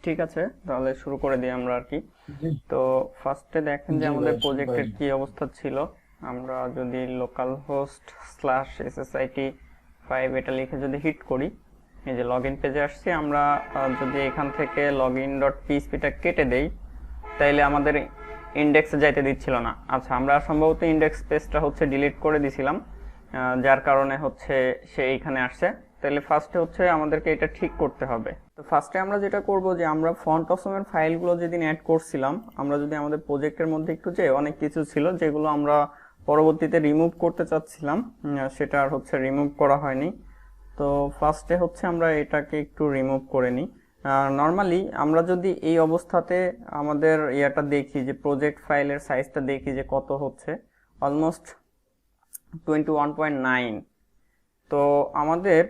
ঠিক আছে, তাহলে শুরু করে দিই আমরা আর কি। জি। তো ফার্স্টে দেখেন যে জি আমাদের ভাই, শুরু প্রজেক্টের করেন। কি অবস্থা ছিল। আমরা যদি লোকাল হোস্ট স্ল্যাশ এসএসআইটি 5 এটা লিখে যদি হিট করি, এই যে লগ ইন পেজে আসছি আমরা। যদি এখান থেকে লগ ইন ডট পিএইচপিটা কেটে দেই, তাইলে আমাদের ইন্ডেক্সে যাইতে দিচ্ছিল না। আচ্ছা, আমরা সম্ভবত ইন্ডেক্স পেজটা হচ্ছে ডিলিট করে দিছিলাম, যার কারণে হচ্ছে সে এইখানে আসছে। তাহলে ফার্স্টে হচ্ছে আমাদেরকে এটা ঠিক করতে হবে। তো ফার্স্টে আমরা যেটা করব যে আমরা ফন্ট অসমের ফাইলগুলো যেদিন অ্যাড করছিলাম, আমরা যদি আমাদের প্রজেক্টের মধ্যে একটু যে অনেক কিছু ছিল যেগুলো আমরা পরবর্তীতে রিমুভ করতে চাচ্ছিলাম, সেটা আর হচ্ছে রিমুভ করা হয়নি। তো ফার্স্টে হচ্ছে আমরা এটাকে একটু রিমুভ করে নিই। নর্মালি আমরা যদি এই অবস্থাতে আমাদের ইয়াটা দেখি, যে প্রজেক্ট ফাইলের সাইজটা দেখি যে কত হচ্ছে, অলমোস্ট 21.9। তো আমাদের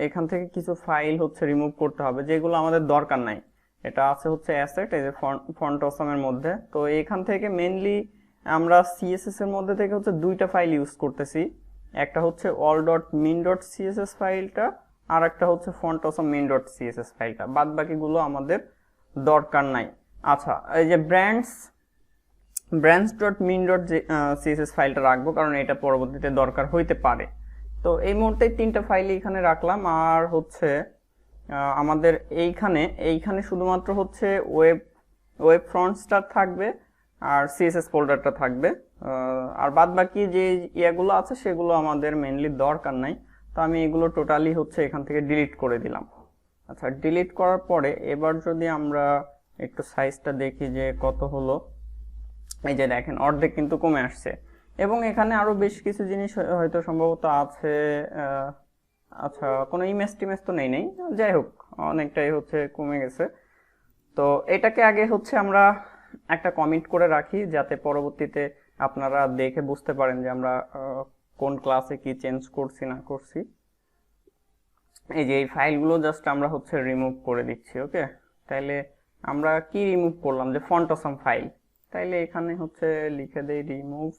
এখান থেকে কিছু ফাইল হচ্ছে রিমুভ করতে হবে যেগুলো আমাদের দরকার নাই। এটা আছে হচ্ছে অ্যাসেট, এই যে ফন্ট অসমের মধ্যে। তো এখান থেকে মেইনলি আমরা সিএসএস এর মধ্যে থেকে হচ্ছে দুইটা ফাইল ইউজ করতেছি। একটা হচ্ছে all dot min dot CSS ফাইলটা, আর একটা হচ্ছে ফন্ট অসম মিন ডট সিএসএস ফাইলটা। বাদ বাকিগুলো আমাদের দরকার নাই। আচ্ছা, এই যে branch dot min dot CSS ফাইলটা রাখবো, কারণ এটা পরবর্তীতে দরকার হইতে পারে। তো এই মুহূর্তে তিনটা ফাইল এখানে রাখলাম। আর হচ্ছে আমাদের এইখানে এইখানে শুধুমাত্র হচ্ছে ওয়েব ফ্রন্টসটা থাকবে আর সিএসএস ফোল্ডারটা থাকবে। আর বাদ বাকি যে ইয়েগুলো আছে সেগুলো আমাদের মেইনলি দরকার নাই। তো আমি এগুলো টোটালি হচ্ছে এখান থেকে ডিলিট করে দিলাম। আচ্ছা, ডিলিট করার পরে এবার যদি আমরা একটু সাইজটা দেখি যে কত হলো, এই যে দেখেন অর্ধেক কিন্তু কমে আসছে। এবং এখানে আরো বেশ কিছু জিনিস হয়তো সম্ভবত আছে। আচ্ছা, কোনো ইমেজ টিমেজ তো নেই। যাই হোক, অনেকটাই হচ্ছে কমে গেছে। তো এটাকে আগে হচ্ছে আমরা একটা কমিট করে রাখি, যাতে পরবর্তীতে আপনারা দেখে বুঝতে পারেন যে আমরা কোন ক্লাসে কি চেঞ্জ করছি না করছি। এই যে এই ফাইলগুলো জাস্ট আমরা হচ্ছে রিমুভ করে দিচ্ছি। ওকে, তাইলে আমরা কি রিমুভ করলাম, যে ফন্ট অসম ফাইল। তাইলে এখানে হচ্ছে লিখে দেই রিমুভ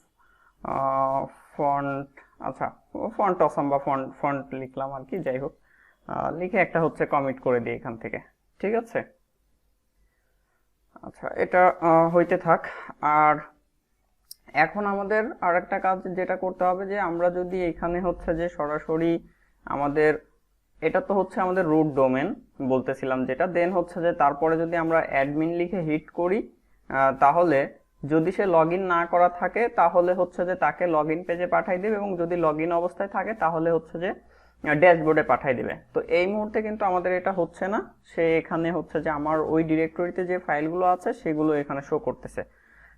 ফন্ট। আচ্ছা, ফন্ট অসম বা ফন্ট ফন্ট লিখলাম আর কি। যাই হোক, লিখে একটা হচ্ছে কমিট করে দিই এখান থেকে। ঠিক আছে। আচ্ছা, এটা হইতে থাক। আর এখন আমাদের আর একটা কাজ যেটা করতে হবে, যে আমরা যদি এখানে হচ্ছে যে সরাসরি আমাদের, এটা তো হচ্ছে আমাদের রুট ডোমেন বলতেছিলাম যেটা, দেন হচ্ছে যে তারপরে যদি আমরা অ্যাডমিন লিখে হিট করি, তাহলে যদি সে লগ ইন না করা থাকে তাহলে হচ্ছে যে তাকে লগ ইন পেজে পাঠাই দেবে, এবং যদি লগ ইন অবস্থায় থাকে তাহলে হচ্ছে যে ড্যাশবোর্ডে পাঠাই দিবে। তো এই মুহূর্তে কিন্তু আমাদের এটা হচ্ছে না। সে এখানে হচ্ছে যে আমার ওই ডিরেক্টরিতে যে ফাইলগুলো আছে সেগুলো এখানে শো করতেছে।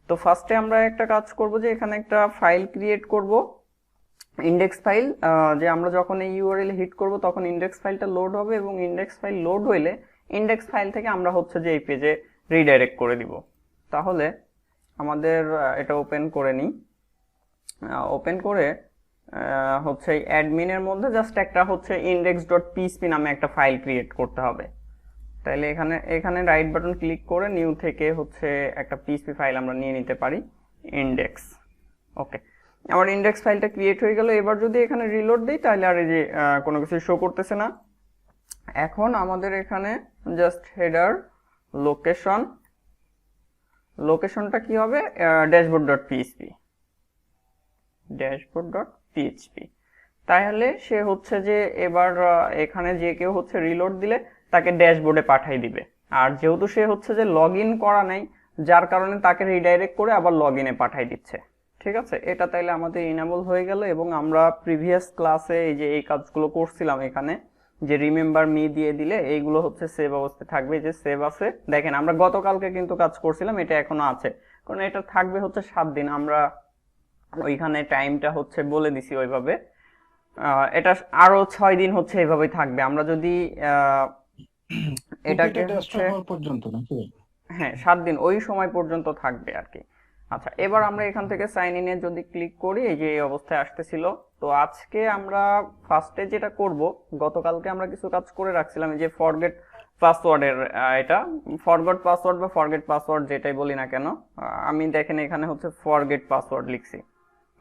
তো ফার্স্টে আমরা একটা কাজ করব, যে এখানে একটা ফাইল ক্রিয়েট করব, ইন্ডেক্স ফাইল। যে আমরা যখন এই ইউআরএল হিট করব তখন ইন্ডেক্স ফাইলটা লোড হবে, এবং ইন্ডেক্স ফাইল লোড হইলে ইন্ডেক্স ফাইল থেকে আমরা হচ্ছে যে এই পেজে রিডাইরেক্ট করে দিব। তাহলে আমাদের এটা ওপেন করে নিই। ওপেন করে হচ্ছে অ্যাডমিনের মধ্যে জাস্ট একটা হচ্ছে ইন্ডেক্স ডট পিএইচপি নামে একটা ফাইল ক্রিয়েট করতে হবে। তাইলে এখানে এখানে রাইট বাটন ক্লিক করে নিউ থেকে হচ্ছে একটা পিএইচপি ফাইল আমরা নিয়ে নিতে পারি, ইন্ডেক্স। ওকে, আমার ইন্ডেক্স ফাইলটা ক্রিয়েট হয়ে গেল। এবার যদি এখানে রিলোড দিই তাহলে আর এই যে কোনো কিছু শো করতেছে না। এখন আমাদের এখানে জাস্ট হেডার লোকেশন, লোকেশনটা কি হবে, dashboard dot PHP, dashboard dot PHP. তাহলে সে হচ্ছে যে এবার এখানে যে কেউ হচ্ছে রিলোড দিলে তাকে ড্যাশবোর্ডে পাঠাই দিবে। আর যেহেতু সে হচ্ছে যে লগ ইন করা নাই, যার কারণে তাকে রিডাইরেক্ট করে আবার লগ ইনে পাঠাই দিচ্ছে। ঠিক আছে, এটা তাইলে আমাদের ইনেবল হয়ে গেল। এবং আমরা প্রিভিয়াস ক্লাসে এই যে এই কাজগুলো করছিলাম, এখানে যে রিমেম্বার মি দিয়ে দিলে এইগুলো হচ্ছে সেভ অবস্থায় থাকবে। যে সেভ আছে, দেখেন আমরা গতকালকে কিন্তু কাজ করছিলাম, এটা এখনো আছে, কারণ এটা থাকবে হচ্ছে 7 দিন। আমরা ওইখানে টাইমটা হচ্ছে বলে দিছি ওইভাবে। এটা আরো 6 দিন হচ্ছে এইভাবেই থাকবে। আমরা যদি এটাকে কপিটা হচ্ছে, ডেস্কটপ হওয়ার পর্যন্ত নাকি? হ্যাঁ 7 দিন ওই সময় পর্যন্ত থাকবে আর কি। আচ্ছা, এবার আমরা এখান থেকে সাইন ইনে যদি ক্লিক করি, এই যে এই অবস্থায় আসতেছিল। তো আজকে আমরা ফার্স্টে যেটা করব, গতকালকে আমরা কিছু কাজ করে রাখছিলাম, এই যে ফরগেট পাসওয়ার্ডের, এটা ফরগট পাসওয়ার্ড বা ফরগেট পাসওয়ার্ড যেটাই বলি না কেন, আমি দেখেন এখানে হচ্ছে ফরগেট পাসওয়ার্ড লিখছি,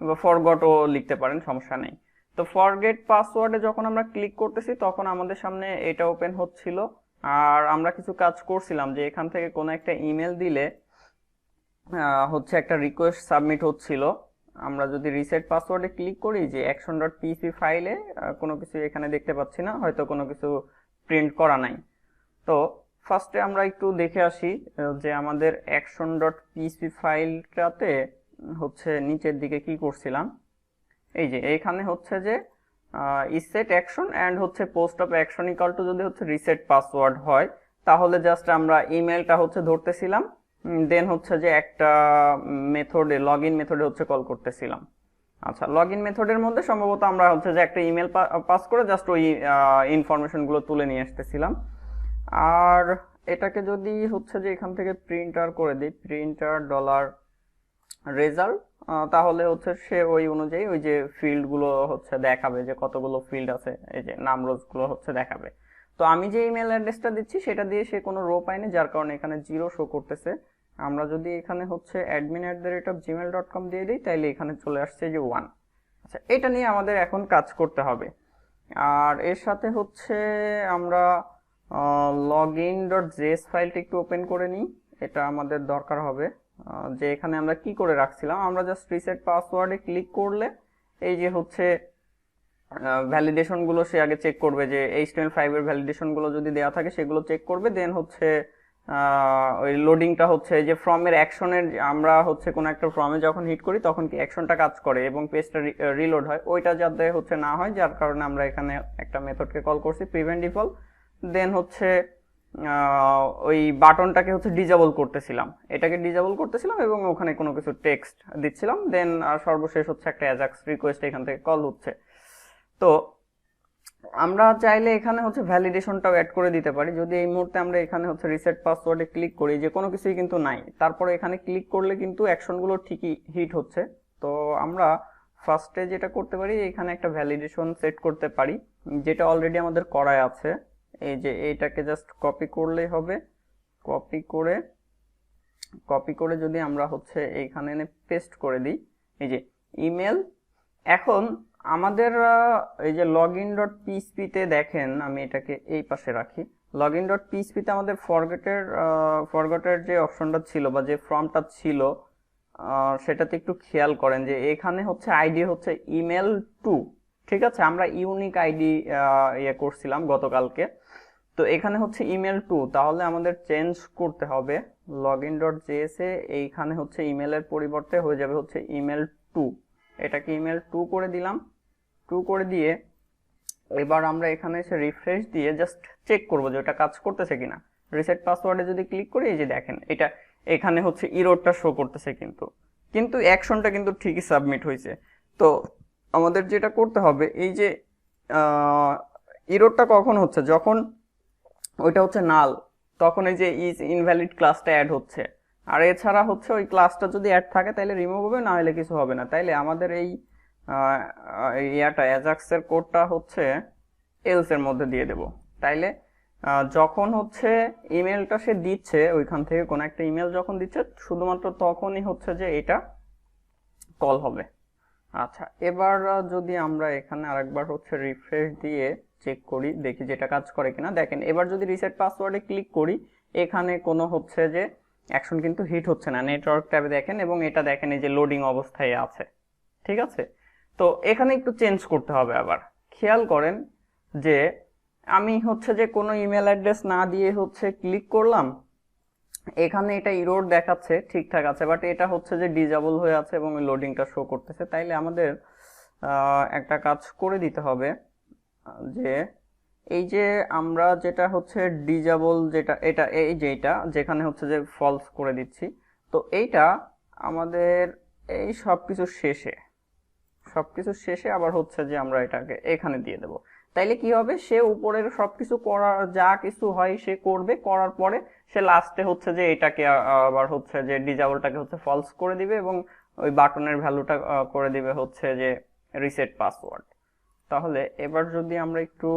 বা ফরগটও লিখতে পারেন, সমস্যা নেই। তো ফরগেট পাসওয়ার্ডে যখন আমরা ক্লিক করতেছি তখন আমাদের সামনে এটা ওপেন হচ্ছিল, আর আমরা কিছু কাজ করছিলাম যে এখান থেকে কোনো একটা ইমেল দিলে হচ্ছে একটা রিকোয়েস্ট সাবমিট হচ্ছিল। আমরা যদি রিসেট পাসওয়ার্ডে ক্লিক করি যে action.php ফাইলে কোনো কিছু এখানে দেখতে পাচ্ছি না, হয়তো কোনো কিছু প্রিন্ট করা নাই। তো ফার্স্টে আমরা একটু দেখে আসি যে আমাদের action.php ফাইলটাতে হচ্ছে নিচের দিকে কি করছিলাম। এই যে এইখানে হচ্ছে যে ইসেট অ্যাকশন এন্ড হচ্ছে post of action equal to যদি হচ্ছে রিসেট পাসওয়ার্ড হয়, তাহলে জাস্ট আমরা ইমেলটা হচ্ছে ধরতেছিলাম, দেন হচ্ছে যে একটা মেথডে লগইন মেথডে হচ্ছে কল করতেছিলাম। আচ্ছা, লগইন মেথডের মধ্যে সম্ভবত আমরা হচ্ছে যে একটা ইমেল পাস করে জাস্ট ওই ইনফরমেশনগুলো তুলে নিয়ে আসতেছিলাম। আর এটাকে যদি হচ্ছে যে এখান থেকে প্রিন্টার করে দিই, প্রিন্টার ডলার রেজাল্ট, তাহলে হচ্ছে সে ওই অনুযায়ী ওই যে ফিল্ড গুলো হচ্ছে দেখাবে যে কতগুলো ফিল্ড আছে, এই যে নাম রোজ গুলো হচ্ছে দেখাবে। তো আমি যে ইমেল অ্যাড্রেসটা দিচ্ছি সেটা দিয়ে সে কোনো রো পায়নি, যার কারণে এখানে 0 শো করতেছে। আমরা যদি এখানে হচ্ছে admin@gmail.com দিয়ে দিই, তাইলে এখানে চলে আসছে যে 1। আচ্ছা, এটা নিয়ে আমাদের এখন কাজ করতে হবে। আর এর সাথে হচ্ছে আমরা login.js ফাইলটা একটু ওপেন করে নিই, এটা আমাদের দরকার হবে। যে এখানে আমরা কি করে রাখছিলাম, আমরা জাস্ট রিসেট পাসওয়ার্ডে ক্লিক করলে এই যে হচ্ছে ভ্যালিডেশন গুলো সে আগে চেক করবে, যে HTML5 এর ভ্যালিডেশন গুলো যদি দেওয়া থাকে সেগুলো চেক করবে, দেন হচ্ছে ওই লোডিংটা হচ্ছে যে ফর্মের অ্যাকশনের, আমরা হচ্ছে কোনো একটা ফর্মে যখন হিট করি তখন কি অ্যাকশনটা কাজ করে এবং পেজটা রিলোড হয়, ওইটা যাতে হচ্ছে না হয়, যার কারণে আমরা এখানে একটা মেথডকে কল করছি প্রিভেন্ট ডিফল্ট। দেন হচ্ছে ওই বাটনটাকে হচ্ছে ডিজেবল করতেছিলাম, এটাকে ডিজেবল করতেছিলাম এবং ওখানে কোনো কিছু টেক্সট দিচ্ছিলাম। দেন সর্বশেষ হচ্ছে একটা অ্যাজাক্স রিকোয়েস্ট এখান থেকে কল হচ্ছে। তো আমরা চাইলে এখানে হচ্ছে ভ্যালিডেশনটাও অ্যাড করে দিতে পারি। যদি এই মুহূর্তে আমরা এখানে হচ্ছে রিসেট পাসওয়ার্ডে ক্লিক করি, যে কোনো কিছুই কিন্তু নাই, তারপরে এখানে ক্লিক করলে কিন্তু অ্যাকশনগুলো ঠিকই হিট হচ্ছে। তো আমরা ফার্স্টে যেটা করতে পারি, এখানে একটা ভ্যালিডেশন সেট করতে পারি, যেটা অলরেডি আমাদের করাই আছে। এই যে এইটাকে জাস্ট কপি করলেই হবে, কপি করে যদি আমরা হচ্ছে এইখানে এনে পেস্ট করে দিই, এই যে ইমেল। এখন আমাদের এই যে login.php তে দেখেন, আমি এটাকে এই পাশে রাখি, login.php তে আমাদের ফরগটের যে অপশনটা ছিল বা যে ফর্মটা ছিল, সেটাতে একটু খেয়াল করেন যে এখানে হচ্ছে আইডি হচ্ছে ইমেল 2। ঠিক আছে, আমরা ইউনিক আইডি ইয়ে করছিলাম গতকালকে, তো এখানে হচ্ছে ইমেল 2, তাহলে আমাদের চেঞ্জ করতে হবে login.js এ, এইখানে হচ্ছে ইমেলের পরিবর্তে হয়ে যাবে হচ্ছে ইমেল 2। এটাকে ইমেল 2 করে দিলাম, 2 করে দিয়ে এবার আমরা এখানে এসে রিফ্রেশ দিয়ে জাস্ট চেক করব যে এটা কাজ করতেছে কিনা। রিসেট পাসওয়ার্ডে যদি ক্লিক করি, এই যে দেখেন এটা এখানে হচ্ছে ইররটা শো করতেছে, কিন্তু অ্যাকশনটা কিন্তু ঠিকই সাবমিট হয়েছে। তো আমাদের যেটা করতে হবে, এই যে ইররটা কখন হচ্ছে, যখন ওইটা হচ্ছে নাল, তখন এই যে ইজ ইনভ্যালিড ক্লাসটা অ্যাড হচ্ছে। আর এছাড়া হচ্ছে ওই ক্লাসটা যদি অ্যাড থাকে তাহলে রিমুভ হবে, না হলে কিছু হবে না। তাইলে আমাদের এই ইয়াটা অ্যাজাক্সের কোডটা হচ্ছে এলস এর মধ্যে দিয়ে দেব। তাইলে যখন হচ্ছে ইমেলটা সে দিচ্ছে, ওইখান থেকে কোনো একটা ইমেল যখন দিচ্ছে, শুধুমাত্র তখনই হচ্ছে যে এটা কল হবে। আচ্ছা, এবার যদি আমরা এখানে আরেকবার হচ্ছে রিফ্রেশ দিয়ে চেক করি, দেখি যেটা কাজ করে কিনা। দেখেন এবার যদি রিসেট পাসওয়ার্ডে ক্লিক করি, এখানে কোনো হচ্ছে যে অ্যাকশন কিন্তু হিট হচ্ছে না। নেটওয়ার্ক ট্যাবে দেখেন, এবং এটা দেখেন এই যে লোডিং অবস্থায় আছে। ঠিক আছে, তো এখানে একটু চেঞ্জ করতে হবে। আবার খেয়াল করেন যে আমি হচ্ছে যে কোনো ইমেল অ্যাড্রেস না দিয়ে হচ্ছে ক্লিক করলাম, এখানে এটা ইরর দেখাচ্ছে ঠিকঠাক আছে, বাট এটা হচ্ছে যে ডিজেবল হয়ে আছে এবং লোডিংটা শো করতেছে। তাইলে আমাদের একটা কাজ করে দিতে হবে, যে এই যে আমরা যেটা হচ্ছে ডিজেবল, যেটা এটা এই যে এটা যেখানে হচ্ছে যে ফলস করে দিচ্ছি, তো এইটা আমাদের এই সবকিছু শেষে আবার হচ্ছে যে আমরা এটাকে এখানে দিয়ে দেব। তাইলে কি হবে, সে উপরের সবকিছু করার যা কিছু হয় সে করবে, করার পরে সে লাস্টে হচ্ছে যে এটাকে আবার হচ্ছে যে ডিজেবলটাকে হচ্ছে ফলস করে দিবে এবং ওই বাটনের ভ্যালুটা করে দিবে হচ্ছে যে রিসেট পাসওয়ার্ড। তাহলে এবার যদি আমরা একটু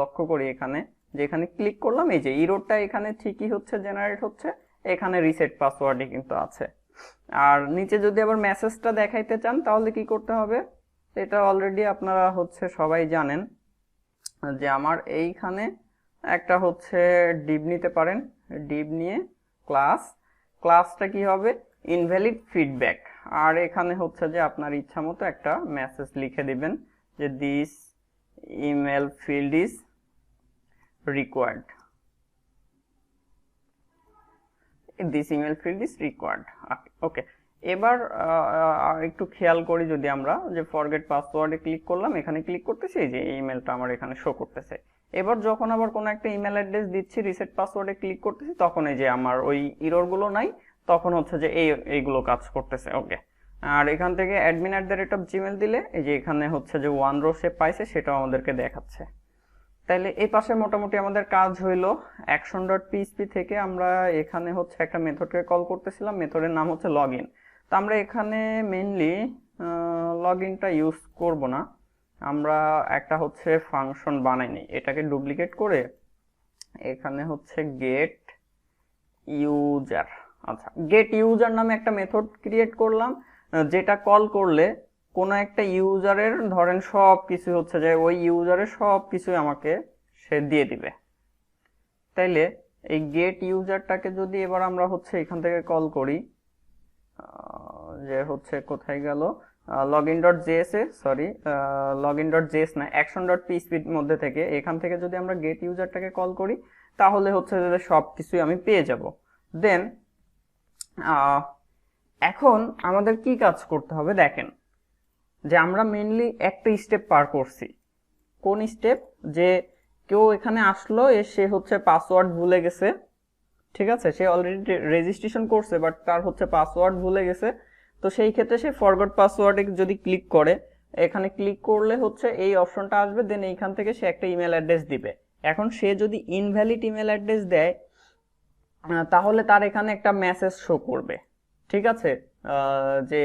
লক্ষ্য করি, এখানে যেখানে ক্লিক করলাম, এই যে ইররটা এখানে ঠিকই হচ্ছে জেনারেট হচ্ছে, এখানে রিসেট পাসওয়ার্ডই কিন্তু আছে। আর নিচে যদি আবার মেসেজটা দেখাইতে চান তাহলে কি করতে হবে, এটা অলরেডি আপনারা হচ্ছে সবাই জানেন, যে আমার এইখানে একটা হচ্ছে ডিভ নিতে পারেন, ডিভ নিয়ে ক্লাসটা কি হবে, ইনভ্যালিড ফিডব্যাক। আর এখানে হচ্ছে যে আপনার ইচ্ছা মতো একটা মেসেজ লিখে দিবেন যে this email field is required, this email field is required. Okay, এবার একটু খেয়াল করি, যদি আমরা যে ফরগেট পাসওয়ার্ডে ক্লিক করলাম, এখানে ক্লিক করতেছি, এই যে ইমেলটা আমার এখানে শো করতেছে। এবার যখন আবার কোনো একটা ইমেল অ্যাড্রেস দিচ্ছি, রিসেট পাসওয়ার্ডে ক্লিক করতেছি, তখন এই যে আমার ওই এররগুলো নাই, তখন হচ্ছে যে এইগুলো কাজ করতেছে। ওকে, আর এখান থেকে admin@gmail দিলে এই যে এখানে হচ্ছে যে 1 রো সে পাইছে, সেটাও আমাদেরকে দেখাচ্ছে। তাইলে এই পাশে মোটামুটি আমাদের কাজ হইলো। action.php থেকে আমরা এখানে হচ্ছে একটা মেথডকে কল করতেছিলাম, মেথডের নাম হচ্ছে লগইন। তো আমরা এখানে মেইনলি লগইনটা ইউজ করব না, আমরা একটা হচ্ছে ফাংশন বানাই নিই, এটাকে ডুপ্লিকেট করে এখানে হচ্ছে গেট ইউজার, আচ্ছা গেট ইউজার নামে একটা মেথড ক্রিয়েট করলাম, যেটা কল করলে কোনো একটা ইউজারের ধরেন সব কিছু হচ্ছে যে ওই ইউজারের সব কিছু আমাকে সে দিয়ে দিবে। তাইলে এই গেট ইউজারটাকে যদি এবার আমরা হচ্ছে এখান থেকে কল করি, যে হচ্ছে কোথায় গেল, login.js এ সরি login.js না, action.php এর মধ্যে থেকে এখান থেকে যদি আমরা গেট ইউজারটাকে কল করি, তাহলে হচ্ছে যে সব কিছুই আমি পেয়ে যাব। দেন এখন আমাদের কি কাজ করতে হবে দেখেন, যে আমরা মেইনলি একটা স্টেপ পার করছি। কোন স্টেপ, যে কেউ এখানে আসলো, সে হচ্ছে পাসওয়ার্ড ভুলে গেছে, ঠিক আছে, সে অলরেডি রেজিস্ট্রেশন করছে বাট তার হচ্ছে পাসওয়ার্ড ভুলে গেছে। তো সেই ক্ষেত্রে সে ফরগট পাসওয়ার্ডে যদি ক্লিক করে, এখানে ক্লিক করলে হচ্ছে এই অপশনটা আসবে, দেন এইখান থেকে সে একটা ইমেল অ্যাড্রেস দিবে। এখন সে যদি ইনভ্যালিড ইমেল অ্যাড্রেস দেয়, তাহলে তার এখানে একটা মেসেজ শো করবে, ঠিক আছে, যে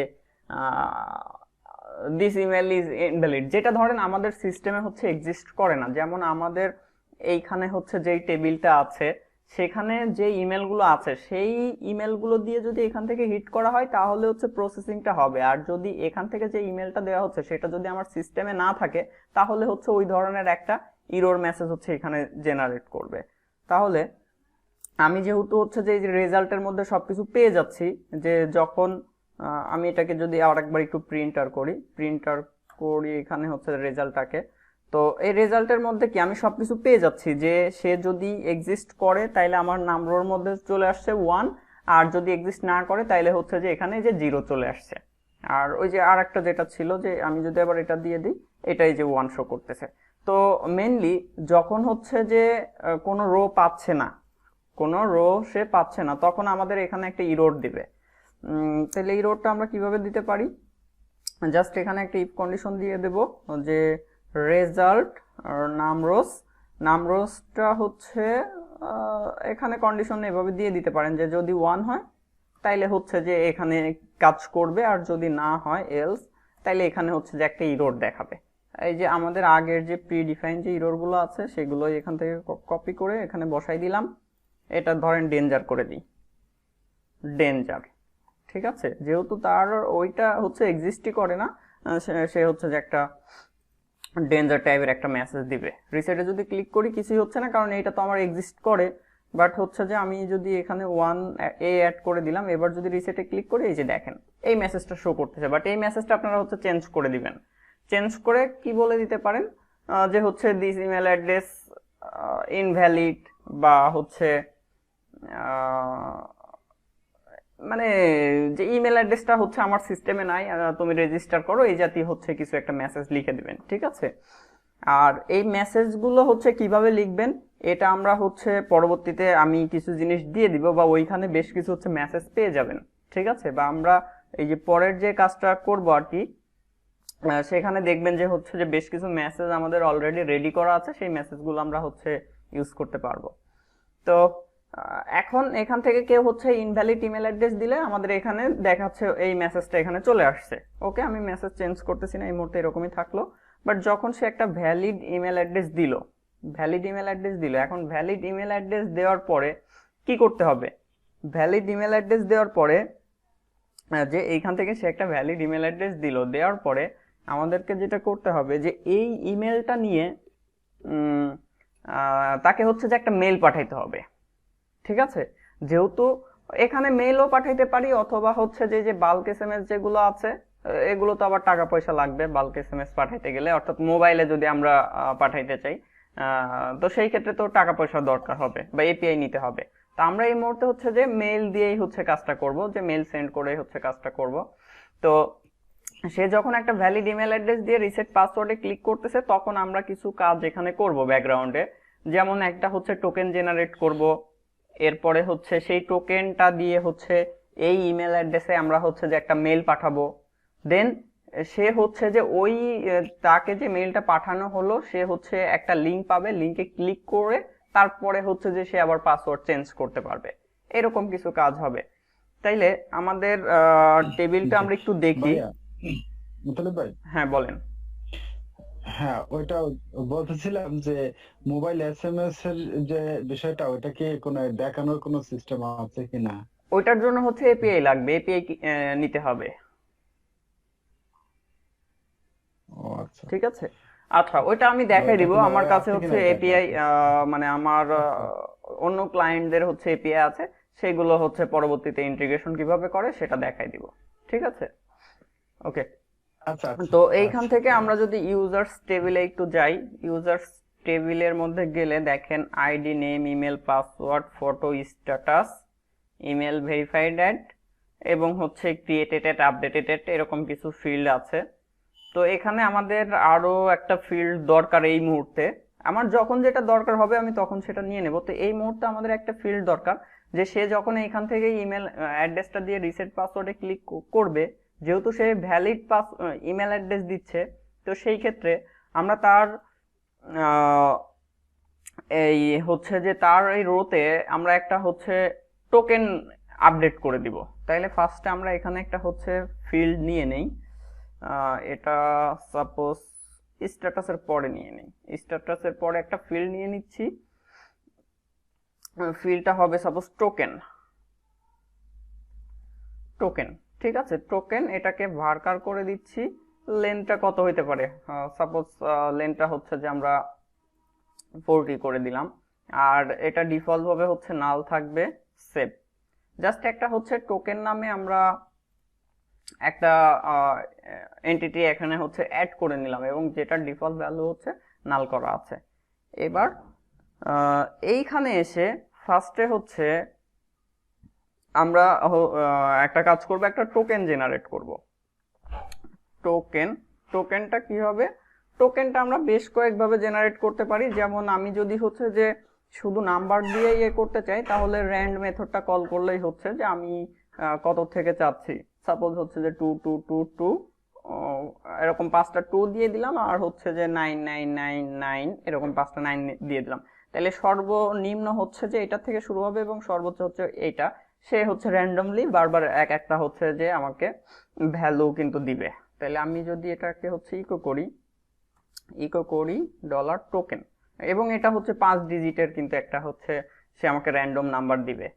দিস ইমেল ইজ ইনভ্যালিড, যেটা ধরেন আমাদের সিস্টেমে হচ্ছে এক্সিস্ট করে না। যেমন আমাদের এইখানে হচ্ছে যেই টেবিলটা আছে, সেখানে যে ইমেলগুলো আছে, সেই ইমেলগুলো দিয়ে যদি এখান থেকে হিট করা হয়, তাহলে হচ্ছে প্রসেসিংটা হবে। আর যদি এখান থেকে যে ইমেলটা দেওয়া হচ্ছে সেটা যদি আমার সিস্টেমে না থাকে, তাহলে হচ্ছে ওই ধরনের একটা ইরর মেসেজ হচ্ছে এখানে জেনারেট করবে। তাহলে আমি যেহেতু হচ্ছে যে এই যে রেজাল্টের মধ্যে সবকিছু পেয়ে যাচ্ছি, যে যখন আমি এটাকে যদি আরেকবার একটু প্রিন্টার করি এখানে হচ্ছে রেজাল্টটাকে, তো এই রেজাল্টের মধ্যে কি আমি সবকিছু পেয়ে যাচ্ছি, যে সে যদি এক্সিস্ট করে তাইলে আমার নাম্বারের মধ্যে চলে আসছে 1, আর যদি এক্সিস্ট না করে তাইলে হচ্ছে যে এখানে যে 0 চলে আসছে। আর ওই যে আর একটা যেটা ছিল, যে আমি যদি আবার এটা দিয়ে দিই, এটাই যে 1 শো করতেছে। তো মেইনলি যখন হচ্ছে যে কোনো রো পাচ্ছে না, সে পাচ্ছে না, তখন আমাদের এখানে একটা ইরর দিবে। তাহলে এই ইররটা আমরা কিভাবে দিতে পারি, জাস্ট এখানে একটা ইফ কন্ডিশন দিয়ে দেব, যে রেজাল্ট আর নামরোসটা হচ্ছে এখানে কন্ডিশন এভাবে দিয়ে দিতে পারেন, যে যদি 1 হয় তাইলে হচ্ছে যে এখানে কাজ করবে, আর যদি না হয় এলস, তাইলে এখানে হচ্ছে যে একটা ইরর দেখাবে। এই যে আমাদের আগের যে প্রিডিফাইন যে ইররগুলো আছে, সেগুলো এখান থেকে কপি করে এখানে বসাই দিলাম। এটা ধরেন ডেঞ্জার করে দিই, ডেঞ্জার, ঠিক আছে, যেহেতু তার ওইটা হচ্ছে এক্সিস্টই করে না, সে হচ্ছে যে একটা ডেঞ্জার টাইপের একটা মেসেজ দিবে। রিসেটে যদি ক্লিক করি কিছুই হচ্ছে না, কারণ এইটা তো আমার এক্সিস্ট করে, বাট হচ্ছে যে আমি যদি এখানে 1 অ্যাড করে দিলাম, এবার যদি রিসেটে ক্লিক করি, এই যে দেখেন এই মেসেজটা শো করতেছে, বাট এই মেসেজটা আপনারা হচ্ছে চেঞ্জ করে দিবেন। চেঞ্জ করে কি বলে দিতে পারেন, যে হচ্ছে দিস ইমেল অ্যাড্রেস ইনভ্যালিড, বা হচ্ছে মানে যে ইমেল অ্যাড্রেসটা হচ্ছে আমার সিস্টেমে নাই, তুমি রেজিস্টার করো, এই জাতীয় হচ্ছে কিছু একটা মেসেজ লিখে দিবেন, ঠিক আছে। আর এই মেসেজগুলো হচ্ছে কিভাবে লিখবেন, এটা আমরা হচ্ছে পরবর্তীতে আমি কিছু জিনিস দিয়ে দিব, বা ওইখানে বেশ কিছু হচ্ছে মেসেজ পেয়ে যাবেন, ঠিক আছে। বা আমরা এই যে পরের যে কাজটা করব আর কি, সেখানে দেখবেন যে হচ্ছে যে বেশ কিছু মেসেজ আমাদের অলরেডি রেডি করা আছে, সেই মেসেজগুলো আমরা হচ্ছে ইউজ করতে পারবো। তো এখন এখান থেকে কেউ হচ্ছে ইনভ্যালিড ইমেল অ্যাড্রেস দিলে আমাদের এখানে দেখাচ্ছে এই মেসেজটা এখানে চলে আসছে। ওকে, আমি মেসেজ চেঞ্জ করতেছি না, এই মুহূর্তে এরকমই থাকলো। বাট যখন সে একটা ভ্যালিড ইমেল অ্যাড্রেস দিল, এখন ভ্যালিড ইমেল অ্যাড্রেস দেওয়ার পরে কি করতে হবে, ভ্যালিড ইমেল অ্যাড্রেস দেওয়ার পরে যে এইখান থেকে সে একটা ভ্যালিড ইমেল অ্যাড্রেস দেওয়ার পরে আমাদেরকে যেটা করতে হবে, যে এই ইমেলটা নিয়ে তাকে হচ্ছে যে একটা মেল পাঠাইতে হবে, ঠিক আছে। যেহেতু এখানে মেলও পাঠাইতে পারি, অথবা হচ্ছে যে যে বাল্ক এসএমএস যেগুলো আছে, এগুলো তো আবার টাকা পয়সা লাগবে বাল্ক এসএমএস পাঠাইতে গেলে, অর্থাৎ মোবাইলে যদি আমরা পাঠাইতে চাই, তো সেই ক্ষেত্রে তো টাকা পয়সা দরকার হবে বা এপিআই নিতে হবে। তো আমরা এই মুহূর্তে হচ্ছে যে মেল দিয়েই হচ্ছে কাজটা করব, যে মেল সেন্ড করে হচ্ছে কাজটা করব। তো সে যখন একটা ভ্যালিড ইমেল অ্যাড্রেস দিয়ে রিসেট পাসওয়ার্ডে ক্লিক করতেছে, তখন আমরা কিছু কাজ এখানে করব ব্যাকগ্রাউন্ডে। যেমন একটা হচ্ছে টোকেন জেনারেট করব, এরপরে হচ্ছে সেই টোকেনটা দিয়ে হচ্ছে এই ইমেল অ্যাড্রেসে আমরা হচ্ছে যে একটা মেল পাঠাবো। দেন সে হচ্ছে যে ওই তাকে যে মেলটা পাঠানো হলো, সে হচ্ছে একটা লিঙ্ক পাবে, লিঙ্কে ক্লিক করে তারপরে হচ্ছে যে সে আবার পাসওয়ার্ড চেঞ্জ করতে পারবে। এরকম কিছু কাজ হবে। তাইলে আমাদের টেবিলটা আমরা একটু দেখি। ভাইয়া, মুতালিব ভাই, হ্যাঁ বলেন। হ্যাঁ ওইটা বলতেছিলাম যে মোবাইল এসএমএস এর যে বিষয়টা, ওইটা কি কোনো দেখানোর কোনো সিস্টেম আছে কিনা? ওইটার জন্য হচ্ছে এপিআই লাগবে, এপিআই নিতে হবে, ও আচ্ছা, ঠিক আছে। আচ্ছা, ওইটা আমি দেখাই ওইটা দিব। কোনো আমার কাছে আছে হচ্ছে কিনা এটা এপিআই, দেখো। মানে আমার আচ্ছা অন্য ক্লায়েন্টদের হচ্ছে এপিআই আছে, সেগুলো হচ্ছে পরবর্তীতে ইন্টিগ্রেশন কিভাবে করে সেটা দেখাই দিব, ঠিক আছে। ওকে। আচ্ছা আচ্ছা তো এইখান আচ্ছা থেকে আমরা ঠিক আছে। যদি ইউজার্স টেবিলে একটু যাই, ইউজার্স টেবিলের মধ্যে গেলে দেখেন ID, name, email, password, photo, status, email verified at, এবং হচ্ছে ক্রিয়েটেড অ্যাট, আপডেটেড অ্যাট, এরকম কিছু ফিল্ড আছে। তো এখানে আমাদের আরো একটা ফিল্ড দরকার এই মুহূর্তে। আমার যখন যেটা দরকার হবে আমি তখন সেটা নিয়ে নেব। তো এই মুহূর্তে আমাদের একটা ফিল্ড দরকার, যে সে যখন এইখান থেকে ইমেল অ্যাড্রেসটা দিয়ে রিসেট পাসওয়ার্ডে ক্লিক করবে, যেহেতু সে ভ্যালিড ইমেল অ্যাড্রেস দিচ্ছে, তো সেই ক্ষেত্রে আমরা তার এই হচ্ছে যে তার এই রোতে আমরা একটা হচ্ছে টোকেন আপডেট করে দিব। তাইলে ফার্স্টে আমরা এখানে একটা হচ্ছে ফিল্ড নিয়ে নেই। এটা সাপোজ স্ট্যাটাসের পরে নিয়ে নেই, স্ট্যাটাসের পরে একটা ফিল্ড নিয়ে নিচ্ছি। ফিল্ডটা হবে সাপোজ টোকেন, টোকেন, ঠিক আছে। টোকেন, এটাকে ভার্কার করে দিচ্ছি। লেন্থটা কত হইতে পারে, সাপোজ লেন্থটা হচ্ছে যে আমরা 40 করে দিলাম। আর এটা ডিফল্ট ভাবে হচ্ছে নাল থাকবে, সেভ। জাস্ট একটা হচ্ছে টোকেন নামে আমরা একটা এন্টিটি এখানে হচ্ছে অ্যাড করে নিলাম, এবং যেটার ডিফল্ট ভ্যালু হচ্ছে নাল করা আছে। এবার এইখানে এসে ফার্স্টে হচ্ছে আমরা একটা কাজ করব, একটা টোকেন জেনারেট করব। টোকেন, টোকেনটা কি হবে? টোকেনটা আমরা বেশ কয়েকভাবে জেনারেট করতে পারি। যেমন আমি যদি হচ্ছে যে শুধু নাম্বার দিয়ে ইয়ে করতে চাই, তাহলে র্যান্ড মেথডটা কল করলেই হচ্ছে যে আমি কত থেকে চাচ্ছি, সাপোজ হচ্ছে যে 2222, এরকম 5টা 2 দিয়ে দিলাম, আর হচ্ছে যে 9999 এরকম 5টা 9 দিয়ে দিলাম। তাহলে সর্বনিম্ন হচ্ছে যে এটা থেকে শুরু হবে এবং সর্বোচ্চ হচ্ছে এইটা। সে হচ্ছে র্যান্ডমলি বারবার এক একটা হচ্ছে যে আমাকে ভ্যালু কিন্তু দিবে। তাহলে আমি যদি এটাকে হচ্ছে ইকো করি ডলার টোকেন, এবং এটা হচ্ছে 5 ডিজিটের কিন্তু একটা হচ্ছে সে আমাকে র্যান্ডম নাম্বার দিবে।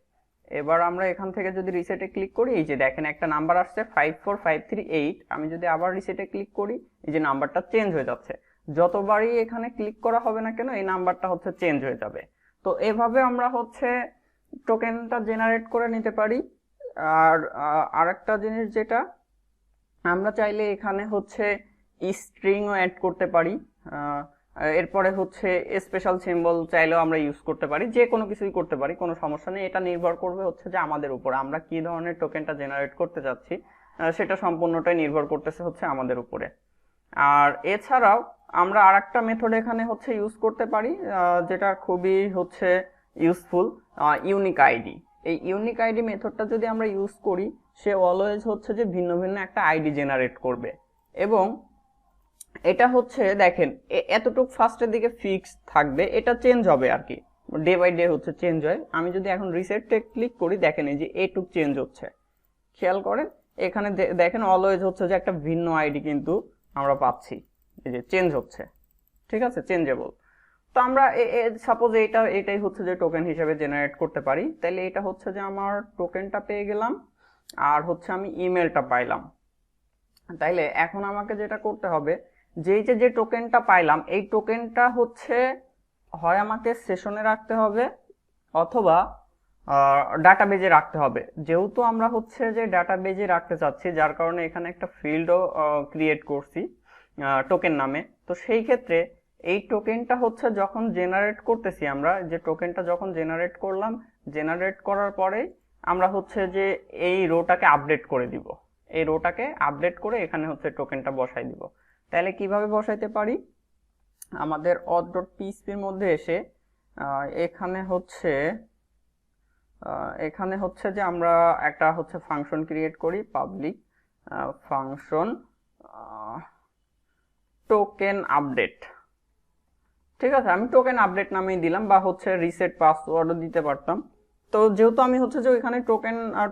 এবার আমরা এখান থেকে যদি রিসেটে ক্লিক করি, এই যে দেখেন একটা নাম্বার আসছে 54538। আমি যদি আবার রিসেটে ক্লিক করি, এই যে নাম্বারটা চেঞ্জ হয়ে যাচ্ছে। যতবারই এখানে ক্লিক করা হবে না কেন, এই নাম্বারটা হচ্ছে চেঞ্জ হয়ে যাবে। তো এভাবে আমরা হচ্ছে টোকেনটা জেনারেট করে নিতে পারি। আর আরেকটা জিনিস যেটা, আমরা চাইলে এখানে হচ্ছে স্ট্রিংও অ্যাড করতে পারি। এরপরে হচ্ছে স্পেশাল সিম্বল চাইলেও আমরা ইউজ করতে পারি, যে কোনো কিছুই করতে পারি, কোনো সমস্যা নেই। এটা নির্ভর করবে হচ্ছে যে আমাদের উপর, আমরা কি ধরনের টোকেনটা জেনারেট করতে যাচ্ছি, সেটা সম্পূর্ণটাই নির্ভর করতেছে হচ্ছে আমাদের উপরে। আর এছাড়াও আমরা আরেকটা মেথড এখানে হচ্ছে ইউজ করতে পারি, যেটা খুবই হচ্ছে ইউজফুল, ইউনিক আইডি। এই ইউনিক আইডি মেথডটা যদি আমরা ইউজ করি, সে অলওয়েজ হচ্ছে যে ভিন্ন ভিন্ন একটা আইডি জেনারেট করবে, এবং এটা হচ্ছে দেখেন এতটুক ফার্স্টের দিকে ফিক্স থাকবে, এটা চেঞ্জ হবে আর কি, ডে বাই ডে হচ্ছে চেঞ্জ হয়। আমি যদি এখন রিসেটে ক্লিক করি, দেখেন এই যে এটুক চেঞ্জ হচ্ছে, খেয়াল করেন। এখানে দেখেন অলওয়েজ হচ্ছে যে একটা ভিন্ন আইডি কিন্তু আমরা পাচ্ছি, এই যে চেঞ্জ হচ্ছে, ঠিক আছে, চেঞ্জেবল। তো আমরা সাপোজ এটাই হচ্ছে যে টোকেন হিসেবে জেনারেট করতে পারি। তাহলে এটা হচ্ছে যে আমার টোকেনটা পেয়ে গেলাম, আর হচ্ছে আমি ইমেলটা পাইলাম। তাইলে এখন আমাকে যেটা করতে হবে, যে টোকেনটা পাইলাম, এই টোকেনটা হচ্ছে হয় আমাকে সেশনে রাখতে হবে অথবা ডাটাবেজে রাখতে হবে। যেহেতু আমরা হচ্ছে যে ডাটাবেজে রাখতে চাচ্ছি, যার কারণে এখানে একটা ফিল্ডও ক্রিয়েট করছি টোকেন নামে। তো সেই ক্ষেত্রে এই টোকেনটা হচ্ছে যখন জেনারেট করতেছি, আমরা যে টোকেনটা যখন জেনারেট করলাম, জেনারেট করার পরে আমরা হচ্ছে যে এই রোটাকে আপডেট করে দিব, এই রোটাকে আপডেট করে এখানে হচ্ছে টোকেনটা বসাই দিব। তাহলে কিভাবে বসাইতে পারি, আমাদের auth.php এর মধ্যে এসে এখানে হচ্ছে যে আমরা একটা হচ্ছে ফাংশন ক্রিয়েট করি, পাবলিক ফাংশন টোকেন আপডেট। ঠিক আছে, আমি টোকেন আপডেট নামেই দিলাম, বা হচ্ছে রিসেট পাসওয়ার্ডও দিতে পারতাম। তো যেহেতু আমি হচ্ছে যে ওইখানে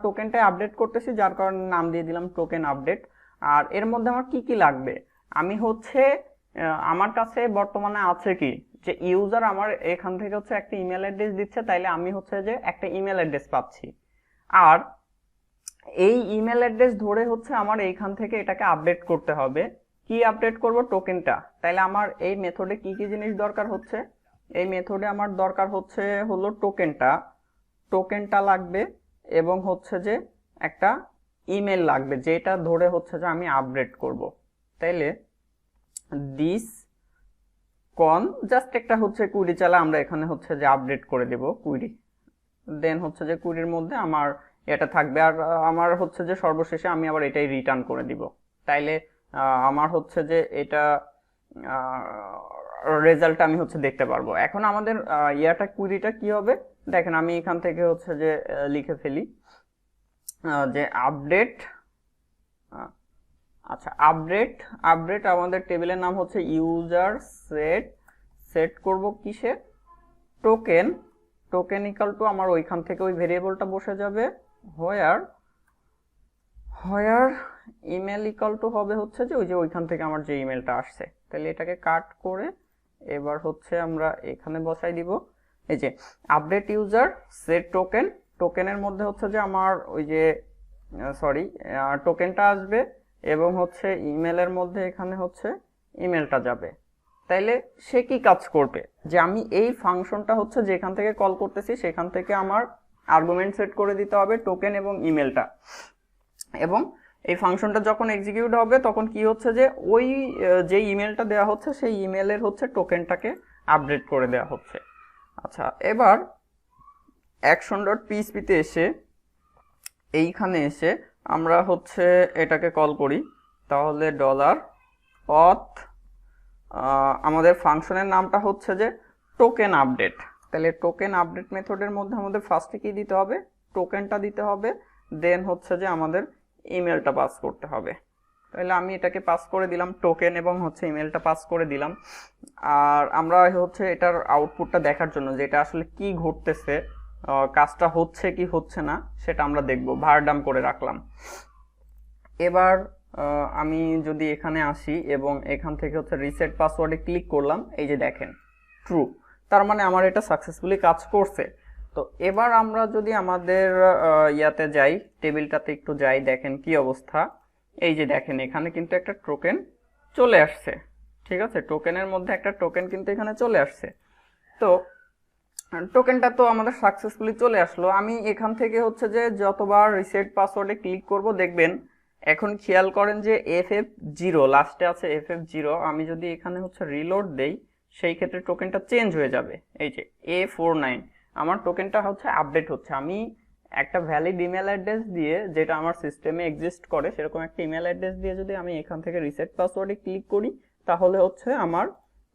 টোকেনটা আপডেট করতেছি, যার কারণে নাম দিয়ে দিলাম টোকেন আপডেট। আর এর মধ্যে আমার কি কি লাগবে, আমি হচ্ছে আমার কাছে বর্তমানে আছে কি, যে ইউজার আমার এখান থেকে হচ্ছে একটা ইমেল অ্যাড্রেস দিচ্ছে, তাইলে আমি হচ্ছে যে একটা ইমেল অ্যাড্রেস পাচ্ছি। আর এই ইমেল অ্যাড্রেস ধরে হচ্ছে আমার এইখান থেকে এটাকে আপডেট করতে হবে। কি আপডেট করব, টোকেনটা। তাইলে আমার এই মেথডে কি কি জিনিস দরকার হচ্ছে, এই মেথডে আমার দরকার হচ্ছে হলো টোকেনটা লাগবে, এবং হচ্ছে যে একটা ইমেল লাগবে, যেটা ধরে হচ্ছে যে আমি আপডেট করব। তাইলে দিস কন জাস্ট একটা হচ্ছে কুইরি চালা আমরা এখানে হচ্ছে যে আপডেট করে দেব কুইরি, দেন হচ্ছে যে কুইরির মধ্যে আমার এটা থাকবে। আর আমার হচ্ছে যে সর্বশেষে আমি আবার এটাই রিটার্ন করে দিব। তাইলে আমার হচ্ছে যে এটা রেজাল্টটা আমি হচ্ছে দেখতে পারবো। এখন আমাদের কুইরিটা কি হবে, দেখেন আমি এখান থেকে হচ্ছে যে লিখে ফেলি যে আপডেট। আচ্ছা, আপডেট আমাদের টেবিলের নাম হচ্ছে ইউজার সেট করব কিসে, টোকেন ইকাল টু আমার ওইখান থেকে ওই ভেরিয়েবলটা বসে যাবে, হোয়ার ইমেল ইকাল টু হবে হচ্ছে যে ওই যে ওইখান থেকে আমার যে ইমেলটা আসছে। তাহলে এটাকে কাট করে এবার হচ্ছে আমরা এখানে বসাই দিব এই যে আপডেট ইউজার সেট টোকেনের মধ্যে হচ্ছে যে আমার ওই যে টোকেনটা আসবে, এবং হচ্ছে ইমেলের মধ্যে এখানে হচ্ছে ইমেলটা যাবে। তাইলে সে কি কাজ করবে, যে আমি এই ফাংশনটা হচ্ছে যেখান থেকে কল করতেছি সেখান থেকে আমার আর্গুমেন্ট সেট করে দিতে হবে টোকেন এবং ইমেলটা, এবং এই ফাংশনটা যখন এক্সিকিউট হবে তখন কি হচ্ছে যে ওই যে ইমেলটা দেওয়া হচ্ছে সেই ইমেলের হচ্ছে টোকেনটাকে আপডেট করে দেওয়া হচ্ছে। আচ্ছা, এবার action.php তে এসে এইখানে এসে আমরা হচ্ছে এটাকে কল করি, তাহলে $auth আমাদের ফাংশনের নামটা হচ্ছে যে টোকেন আপডেট। তাহলে টোকেন আপডেট মেথডের মধ্যে আমাদের ফার্স্টে কি দিতে হবে, টোকেনটা দিতে হবে, দেন হচ্ছে যে আমাদের ইমেলটা পাস করতে হবে। তাহলে আমি এটাকে পাস করে দিলাম টোকেন, এবং হচ্ছে ইমেলটা পাস করে দিলাম। আর আমরা হচ্ছে এটার আউটপুটটা দেখার জন্য যে এটা আসলে কি ঘটতেছে, কাজটা হচ্ছে কি হচ্ছে না সেটা আমরা দেখব, ভারডাম করে রাখলাম। এবার আমি যদি এখানে আসি এবং এখান থেকে হচ্ছে রিসেট পাসওয়ার্ডে ক্লিক করলাম, এই যে দেখেন ট্রু, তার মানে আমার এটা সাকসেসফুলি কাজ করছে। তো এবার আমরা যদি আমাদের ইয়াতে যাই, টেবিলটাতে একটু যাই, দেখেন কি অবস্থা। এই যে দেখেন এখানে কিন্তু একটা টোকেন চলে আসছে। ঠিক আছে, টোকেনের মধ্যে একটা টোকেন কিন্তু এখানে চলে আসছে। তো টোকেনটা তো আমাদের সাকসেসফুলি চলে আসলো। আমি এখান থেকে হচ্ছে যে যতবার রিসেট পাসওয়ার্ডে ক্লিক করব দেখবেন, এখন খেয়াল করেন যে FF0 লাস্টে আছে, FF0 আমি যদি এখানে হচ্ছে রিলোড দেই সেই ক্ষেত্রে টোকেনটা চেঞ্জ হয়ে যাবে। এই যে A49 আমার টোকেনটা হচ্ছে আপডেট হচ্ছে। আমি একটা ভ্যালিড ইমেল অ্যাড্রেস দিয়ে, যেটা আমার সিস্টেমে এক্সিস্ট করে সেরকম একটা ইমেল অ্যাড্রেস দিয়ে যদি আমি এখান থেকে রিসেট পাসওয়ার্ডে ক্লিক করি, তাহলে হচ্ছে আমার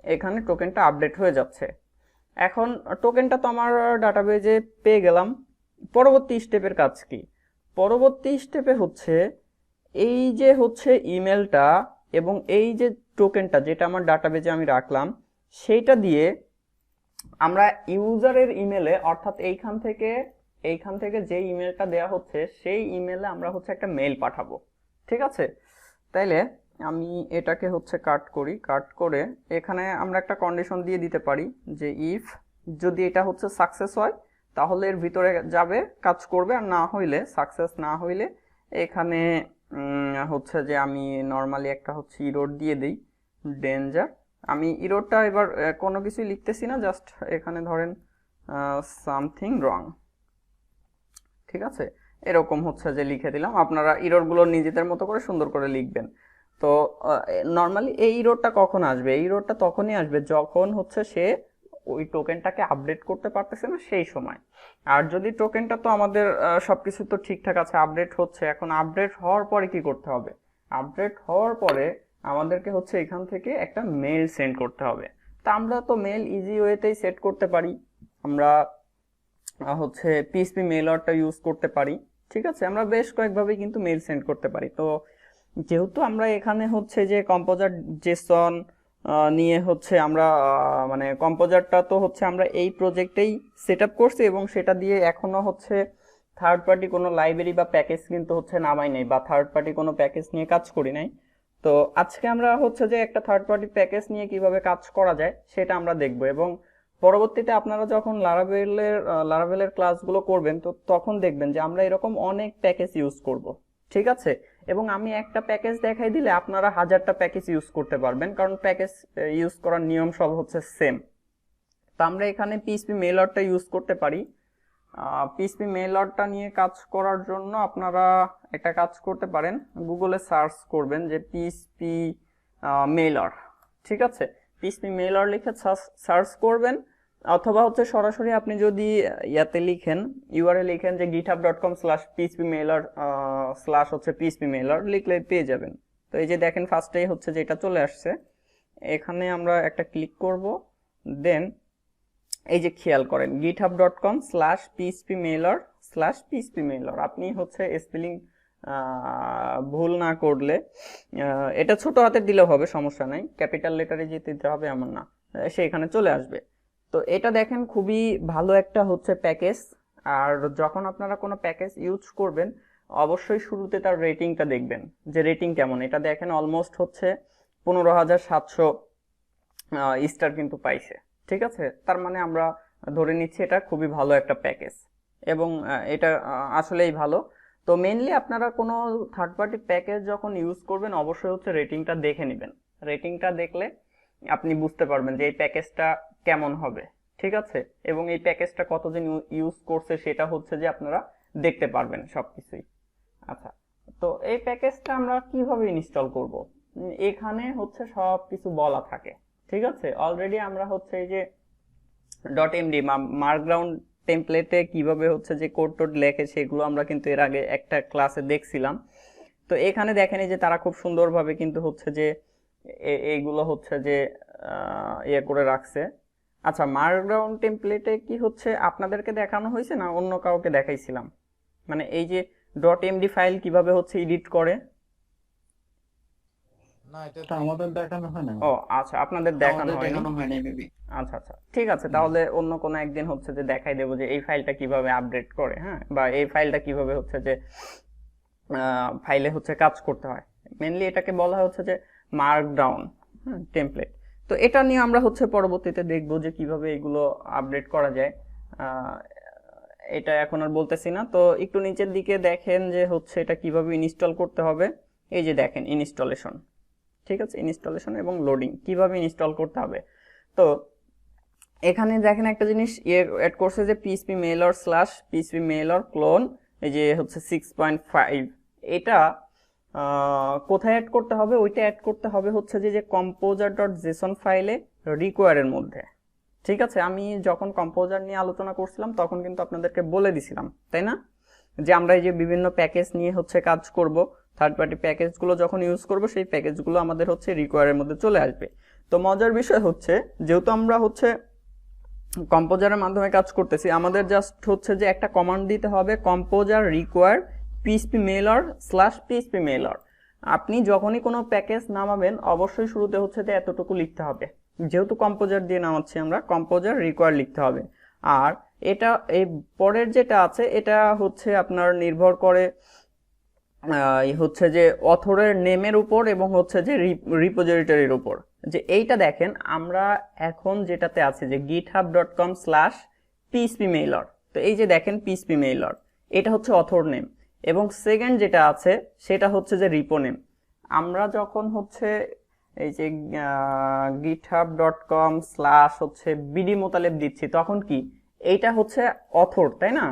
এখানে টোকেনটা আপডেট হয়ে যাচ্ছে। এখন টোকেনটা তো আমার ডাটাবেজে পেয়ে গেলাম, পরবর্তী স্টেপের কাজ কি, পরবর্তী স্টেপে হচ্ছে এই যে হচ্ছে ইমেলটা এবং এই যে টোকেনটা যেটা আমার ডাটাবেজে আমি রাখলাম, সেইটা দিয়ে আমরা ইউজারের ইমেলে, অর্থাৎ এইখান থেকে যে ইমেলটা দেয়া হচ্ছে সেই ইমেলে আমরা হচ্ছে একটা মেইল পাঠাবো। ঠিক আছে, তাইলে আমি এটাকে হচ্ছে কাট করে এখানে আমরা একটা কন্ডিশন দিয়ে দিতে পারি যে ইফ যদি এটা হচ্ছে সাকসেস হয় তাহলে এর ভিতরে যাবে, কাজ করবে, আর না হইলে, সাকসেস না হইলে এখানে হচ্ছে যে আমি নর্মালি একটা হচ্ছে ইরর দিয়ে দিই, ডেঞ্জার আমি ইরোরটা এবার কোনো কিছুই লিখতেছি না, জাস্ট এখানে ধরেন সামথিং রং, ঠিক আছে, এরকম হচ্ছে যে লিখে দিলাম। আপনারা ইরোরগুলো নিজেদের মতো করে সুন্দর করে লিখবেন। তো নর্মালি এই ইরোরটা কখন আসবে? এই ইরোরটা তখনই আসবে যখন হচ্ছে সে ওই টোকেনটাকে আপডেট করতে পারতেছে না সেই সময়। আর যদি টোকেনটা তো আমাদের সবকিছু তো ঠিকঠাক আছে, আপডেট হচ্ছে, এখন আপডেট হওয়ার পরে কি করতে হবে? আপডেট হওয়ার পরে আমাদেরকে হচ্ছে এখান থেকে একটা মেল সেন্ড করতে হবে। তা আমরা তো মেল ইজি ওয়েতেই সেট করতে পারি। আমরা হচ্ছে পিএইচপি মেইলারটা ইউজ করতে পারি, ঠিক আছে, আমরা বেশ কয়েকভাবে কিন্তু মেল সেন্ড করতে পারি। তো যেহেতু আমরা এখানে হচ্ছে যে কম্পোজার জেসন নিয়ে হচ্ছে আমরা মানে কম্পোজারটা তো হচ্ছে আমরা এই প্রজেক্টেই সেট আপ করছি এবং সেটা দিয়ে এখনো হচ্ছে থার্ড পার্টি কোনো লাইব্রেরি বা প্যাকেজ কিন্তু হচ্ছে নামাই নাই বা থার্ড পার্টি কোনো প্যাকেজ নিয়ে কাজ করি নাই। তো আজকে আমরা হচ্ছে যে একটা থার্ড পার্টি প্যাকেজ নিয়ে কিভাবে কাজ করা যায় সেটা আমরা দেখব, এবং পরবর্তীতে আপনারা যখন লারাভেলের ক্লাসগুলো করবেন তো তখন দেখবেন যে আমরা এরকম অনেক প্যাকেজ ইউজ করব, ঠিক আছে। এবং আমি একটা প্যাকেজ দেখাই দিলে আপনারা 1000টা প্যাকেজ ইউজ করতে পারবেন, কারণ প্যাকেজ ইউজ করার নিয়ম সব হচ্ছে সেম। তো আমরা এখানে পিএইচপি মেইলারটা ইউজ করতে পারি। পিএইচপি মেইলারটা নিয়ে কাজ করার জন্য আপনারা একটা কাজ করতে পারেন, গুগলে সার্চ করবেন যে পিএইচপি মেইলার, ঠিক আছে, পিএইচপি মেইলার লিখে সার্চ করবেন, অথবা হচ্ছে সরাসরি আপনি যদি ইয়াতে লিখেন, ইউআরএল লিখেন যে github.com/phpmailer /phpmailer লিখলে পেয়ে যাবেন। তো এই যে দেখেন ফার্স্টেই হচ্ছে যে এটা চলে আসছে, এখানে আমরা একটা ক্লিক করব, দেন এই যে খেয়াল করেন github.com/phpmailer/phpmailer, আপনি হচ্ছে স্পেলিং ভুল না করলে এটা ছোট হাতের দিলেও হবে, সমস্যা নাই, ক্যাপিটাল লেটারে যে দিতে হবে এমন না, সে এখানে চলে আসবে। তো এটা দেখেন খুবই ভালো একটা হচ্ছে প্যাকেজ। আর যখন আপনারা কোনো প্যাকেজ ইউজ করবেন অবশ্যই শুরুতে তার রেটিংটা দেখবেন যে রেটিং কেমন। এটা দেখেন অলমোস্ট হচ্ছে 15,700 স্টার কিন্তু পাইছে, ঠিক আছে, তার মানে আমরা ধরে নিচ্ছি এটা খুবই ভালো একটা প্যাকেজ, এবং এটা আসলেই ভালো। তো মেইনলি আপনারা কোনো থার্ড পার্টি প্যাকেজ যখন ইউজ করবেন অবশ্যই হচ্ছে রেটিংটা দেখে নেবেন। রেটিংটা দেখলে আপনি বুঝতে পারবেন যে এই প্যাকেজটা কেমন হবে, ঠিক আছে, এবং এই প্যাকেজটা কতদিন ইউজ করছে সেটা হচ্ছে যে আপনারা দেখতে পারবেন সবকিছুই। আচ্ছা, তো এই প্যাকেজটা আমরা কিভাবে ইনস্টল করব? এখানে হচ্ছে সব কিছু বলা থাকে, ঠিক আছে। অলরেডি আমরা হচ্ছে এই যে .md মার্কডাউন টেমপ্লেটে কিভাবে হচ্ছে যে কোড টোড লেখে সেগুলো আমরা কিন্তু এর আগে একটা ক্লাসে দেখছিলাম। তো এখানে দেখেন এই যে তারা খুব সুন্দরভাবে কিন্তু হচ্ছে যে এইগুলো হচ্ছে যে ইয়ে করে রাখছে। আচ্ছা, মার্কডাউন টেমপ্লেটে কি হচ্ছে আপনাদেরকে দেখানো হয়েছে না অন্য কাউকে দেখাইছিলাম? মানে এই যে .md ফাইল কিভাবে হচ্ছে এডিট করে? না, এটা তা আমাদের দেখানো হয় না। ও আচ্ছা, আপনাদের দেখানো আমাদের হয়নি। দেখানো হয় নাই মেবি। আচ্ছা আচ্ছা, ঠিক আছে, তাহলে অন্য কোনো একদিন হচ্ছে যে দেখাই দেবো যে এই ফাইলটা কিভাবে আপডেট করে, হ্যাঁ, বা এই ফাইলটা কিভাবে হচ্ছে যে ফাইলে হচ্ছে কাজ করতে হয়। মেনলি এটাকে বলা হচ্ছে যে মার্কডাউন টেমপ্লেট। তো এটা নিয়ে আমরা হচ্ছে পরবর্তীতে দেখব যে কিভাবে এগুলো আপডেট করা যায়। এটা এখন আর বলতেছি না। তো একটু নিচের দিকে দেখেন যে হচ্ছে এটা কিভাবে ইনস্টল করতে হবে। এই যে দেখেন ইনস্টলেশন, ঠিক আছে, ইনস্টলেশন এবং লোডিং কিভাবে ইনস্টল করতে হবে। তো এখানে দেখেন একটা জিনিস অ্যাড করছে যে phpmailer/phpmailer ক্লোন, এই যে হচ্ছে 6.5, এটা কোথায় অ্যাড করতে হবে? ওইটা অ্যাড করতে হবে হচ্ছে যে composer.json ফাইলে রিকোয়ারের মধ্যে, ঠিক আছে। আমি যখন কম্পোজার নিয়ে আলোচনা করছিলাম তখন কিন্তু আপনাদেরকে বলে দিছিলাম, তাই না, যে আমরা এই যে বিভিন্ন প্যাকেজ নিয়ে হচ্ছে কাজ করব, থার্ড পার্টি প্যাকেজগুলো যখন ইউজ করব সেই প্যাকেজগুলো আমাদের হচ্ছে রিকোয়ারের মধ্যে চলে আসবে। তো মজার বিষয় হচ্ছে যেহেতু আমরা হচ্ছে কম্পোজারের মাধ্যমে কাজ করতেছি, আমাদের জাস্ট হচ্ছে যে একটা কমান্ড দিতে হবে কম্পোজার রিকোয়ার phpmailer/phpmailer। আপনি যখনই কোনো প্যাকেজ নামাবেন অবশ্যই শুরুতে হচ্ছে যে এতটুকু লিখতে হবে, যেহেতু কম্পোজার দিয়ে নামাচ্ছি আমরা, কম্পোজার রিকোয়ার লিখতে হবে। আর এটা এই পরের যেটা আছে এটা হচ্ছে আপনার নির্ভর করে হচ্ছে যে অথরের নেমের উপর এবং হচ্ছে যে রিপোজিটরির উপর। যে এইটা দেখেন আমরা এখন যেটাতে আছে যে github.com/phpmailer, তো এই যে দেখেন phpmailer, এটা হচ্ছে অথর নেম, এবং সেকেন্ড যেটা আছে সেটা হচ্ছে যে রিপো নেম। আমরা যখন হচ্ছে এই যে github.com / হচ্ছে বিডি মোতালেব দিচ্ছি, তখন কি এইটা হচ্ছে অথর, তাই না?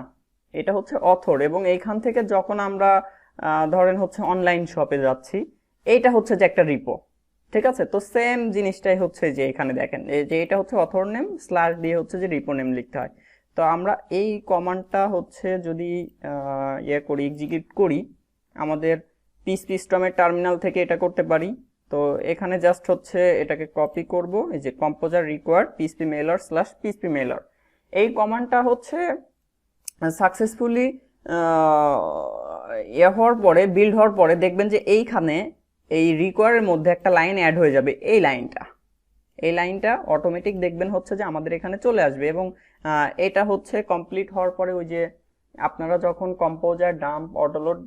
এটা হচ্ছে অথর, এবং এইখান থেকে যখন আমরা ধরেন হচ্ছে অনলাইন শপে যাচ্ছি, এইটা হচ্ছে যে একটা রিপো। ঠিক আছে, তো সেম জিনিসটাই হচ্ছে যে এখানে দেখেন এই যে এটা হচ্ছে অথর নেম / দিয়ে হচ্ছে যে রিপো নেম লিখতে হয়। তো আমরা এই কমান্ডটা হচ্ছে যদি ইয়ে করি, এক্সিকিউট করি, আমাদের পিএইচপি স্টর্মের টার্মিনাল থেকে এটা করতে পারি। তো এখানে জাস্ট হচ্ছে এটাকে কপি করব, এই যে composer required PHP mailer / PHP mailer, এই কমান্ডটা হচ্ছে সাকসেসফুলি ইয়ে হওয়ার পরে, বিল্ড হওয়ার পরে দেখবেন যে এইখানে এই রিকোয়ারের মধ্যে একটা লাইন অ্যাড হয়ে যাবে। এই লাইনটা অটোমেটিক দেখবেন হচ্ছে যে আমাদের এখানে চলে আসবে, এবং এটা হচ্ছে কমপ্লিট হওয়ার পরে ওই যে আপনারা যখন কম্পোজার ডাম্প অটোলোড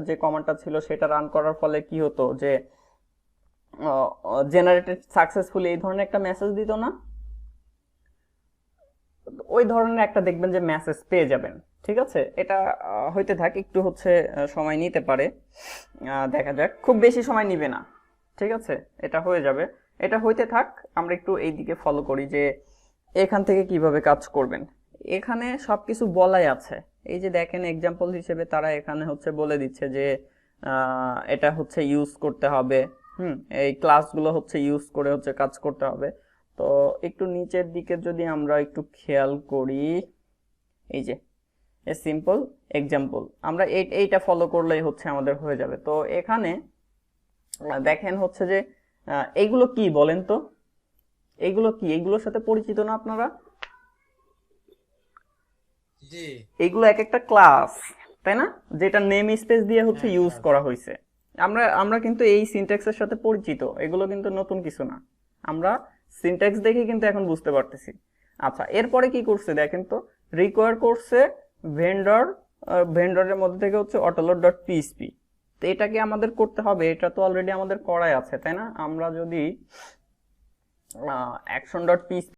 যে কমান্ডটা ছিল সেটা রান করার ফলে কি হতো যে জেনারেটেড সাকসেসফুলি এই ধরনের একটা মেসেজ দিত না, ওই ধরনের একটা দেখবেন যে মেসেজ পেয়ে যাবেন। ঠিক আছে, এটা হইতে থাক, একটু হচ্ছে সময় নিতে পারে, দেখা যাক, খুব বেশি সময় নিবে না। ঠিক আছে, এটা হয়ে যাবে, এটা হইতে থাক। আমরা একটু এই দিকে ফলো করি যে এখান থেকে কিভাবে কাজ করবেন। এখানে সবকিছু বলাই আছে, এই যে দেখেন এক্সাম্পল হিসেবে তারা এখানে হচ্ছে বলে দিচ্ছে যে এটা হচ্ছে ইউজ করতে হবে, এই ক্লাসগুলো হচ্ছে ইউজ করে হচ্ছে কাজ করতে হবে। তো একটু নিচের দিকে যদি আমরা একটু খেয়াল করি, এই যে সিম্পল এক্সাম্পল, আমরা এইটা ফলো করলেই হচ্ছে আমাদের হয়ে যাবে। তো এখানে দেখেন হচ্ছে যে এইগুলো কি বলেন তো, এইগুলো কি, এইগুলোর সাথে পরিচিত না আপনারা? জি। এইগুলো এক একটা ক্লাস, তাই না, যেটা নেম স্পেস দিয়ে হচ্ছে হ্যাঁ, ইউজ class। করা হয়েছে। আমরা কিন্তু এই সিনট্যাক্সের সাথে পরিচিত, এগুলো কিন্তু নতুন কিছু না, আমরা সিনট্যাক্স দেখে কিন্তু এখন বুঝতে পারতেছি। আচ্ছা, এরপরে কি করছে দেখেন তো, রিকোয়ার করছে ভেন্ডরের মধ্যে থেকে হচ্ছে autoload.php। তো এটাকে আমাদের করতে হবে, এটা তো অলরেডি আমাদের করাই আছে, তাই না? আমরা যদি action.php